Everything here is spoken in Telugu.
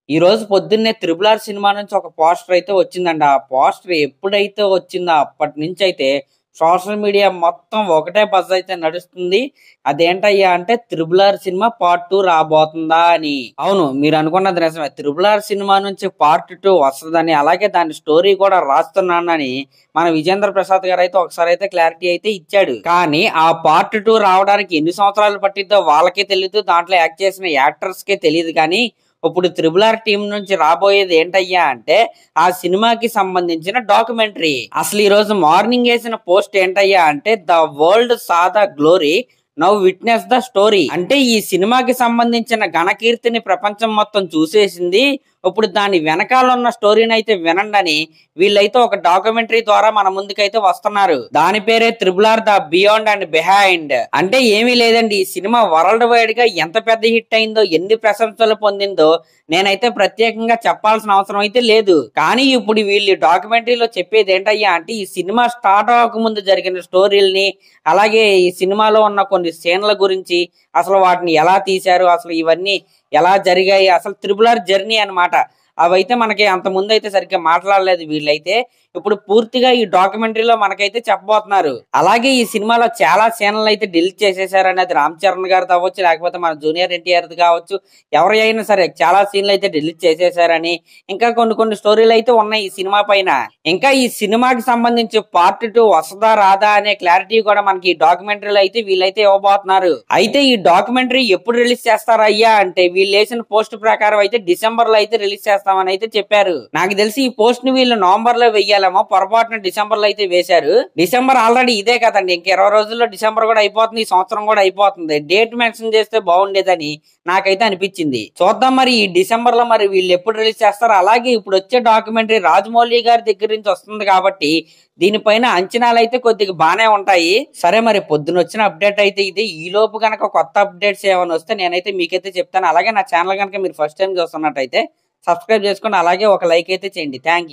ఈ రోజు పొద్దున్నే 'త్రిబుల్ ఆర్' సినిమా నుంచి ఒక పోస్టర్ అయితే వచ్చిందండి. ఆ పోస్టర్ ఎప్పుడైతే వచ్చిందో అప్పటి నుంచి అయితే సోషల్ మీడియా మొత్తం ఒకటే బజ్ అయితే నడుస్తుంది. అదేంటయ్యా అంటే 'త్రిబుల్ ఆర్' సినిమా పార్ట్ 2 రాబోతుందా అని. అవును, మీరు అనుకున్నది నిజమే. 'త్రిబుల్ ఆర్' సినిమా నుంచి పార్ట్ 2 వస్తదని, అలాగే దాని స్టోరీ కూడా రాస్తున్నానని మన విజేంద్ర ప్రసాద్ గారు అయితే ఒకసారి అయితే క్లారిటీ అయితే ఇచ్చాడు. కానీ ఆ పార్ట్ 2 రావడానికి ఎన్ని సంవత్సరాలు పట్టిద్దో వాళ్ళకే తెలీదు. దాంట్లో యాక్ట్ చేసిన యాక్టర్స్ కే తెలియదు. కానీ ఇప్పుడు 'త్రిబుల్ ఆర్' టీం నుంచి రాబోయేది ఏంటయ్యా అంటే ఆ సినిమాకి సంబంధించిన డాక్యుమెంటరీ. అసలు ఈ రోజు మార్నింగ్ వేసిన పోస్ట్ ఏంటయ్యా అంటే the world saw the glory, now witness the story. అంటే ఈ సినిమాకి సంబంధించిన ఘనకీర్తిని ప్రపంచం మొత్తం చూసేసింది. ఇప్పుడు దాని వెనకాల ఉన్న స్టోరీని అయితే వినండి అని వీళ్ళైతే ఒక డాక్యుమెంటరీ ద్వారా మన ముందుకైతే వస్తున్నారు. దాని పేరే 'triple R the beyond and behind'. అంటే ఏమీ లేదండి, ఈ సినిమా వరల్డ్ వైడ్ గా ఎంత పెద్ద హిట్ అయిందో, ఎన్ని ప్రశంసలు పొందిందో నేనైతే ప్రత్యేకంగా చెప్పాల్సిన అవసరం అయితే లేదు. కానీ ఇప్పుడు వీళ్ళు డాక్యుమెంటరీలో చెప్పేది ఏంటయ్యా అంటే ఈ సినిమా స్టార్ట్ అవ్వకముందు జరిగిన స్టోరీల్ని, అలాగే ఈ సినిమాలో ఉన్న కొన్ని సీన్ల గురించి, అసలు వాటిని ఎలా తీశారు, అసలు ఇవన్నీ ఎలా జరిగాయి, అసలు 'త్రిబుల్ ఆర్' జర్నీ అన్నమాట. అవైతే మనకి అంత ముందు అయితే సరిగ్గా మాట్లాడలేదు వీళ్ళైతే. ఇప్పుడు పూర్తిగా ఈ డాక్యుమెంటరీలో మనకైతే చెప్పబోతున్నారు. అలాగే ఈ సినిమాలో చాలా సీన్లు అయితే డిలీట్ చేసేసారు అనేది రామ్ చరణ్ గారిది అవ్వచ్చు, లేకపోతే మన జూనియర్ ఎన్టీఆర్ కావచ్చు, ఎవరైనా సరే చాలా సీన్లు అయితే డిలీట్ చేసేసారని, ఇంకా కొన్ని స్టోరీలు అయితే ఉన్నాయి ఈ సినిమా పైన. ఇంకా ఈ సినిమాకి సంబంధించి పార్ట్ 2 వస్తుందా రాదా అనే క్లారిటీ కూడా మనకి ఈ డాక్యుమెంటరీలో అయితే వీళ్ళైతే ఇవ్వబోతున్నారు. అయితే ఈ డాక్యుమెంటరీ ఎప్పుడు రిలీజ్ చేస్తారయ్యా అంటే వీళ్ళు వేసిన పోస్ట్ ప్రకారం అయితే డిసెంబర్ లో అయితే రిలీజ్ చేస్తామని అయితే చెప్పారు. నాకు తెలిసి ఈ పోస్ట్ ని వీళ్ళు నవంబర్ లో వెయ్యాలేమో, పొరపాటున డిసెంబర్ లో అయితే వేశారు. డిసెంబర్ ఆల్రెడీ ఇదే కదండి, ఇంక 20 రోజుల్లో డిసెంబర్ కూడా అయిపోతుంది, ఈ సంవత్సరం కూడా అయిపోతుంది. డేట్ మెన్షన్ చేస్తే బాగుండేదని నాకైతే అనిపించింది. చూద్దాం మరి ఈ డిసెంబర్ లో మరి వీళ్ళు ఎప్పుడు రిలీజ్ చేస్తారు. అలాగే ఇప్పుడు వచ్చే డాక్యుమెంటరీ రాజమౌళి గారి దగ్గర నుంచి వస్తుంది కాబట్టి దీనిపైన అంచనాలు అయితే కొద్దిగా బానే ఉంటాయి. సరే, మరి పొద్దున వచ్చిన అప్డేట్ అయితే ఇది. ఈ లోపు కనుక కొత్త అప్డేట్స్ ఏమైనా వస్తే నేనైతే మీకైతే చెప్తాను. అలాగే నా ఛానల్ కనుక మీరు ఫస్ట్ టైం చూస్తున్నట్టయితే సబ్స్క్రైబ్ చేసుకోండి, అలాగే ఒక లైక్ అయితే చేయండి. Thank you.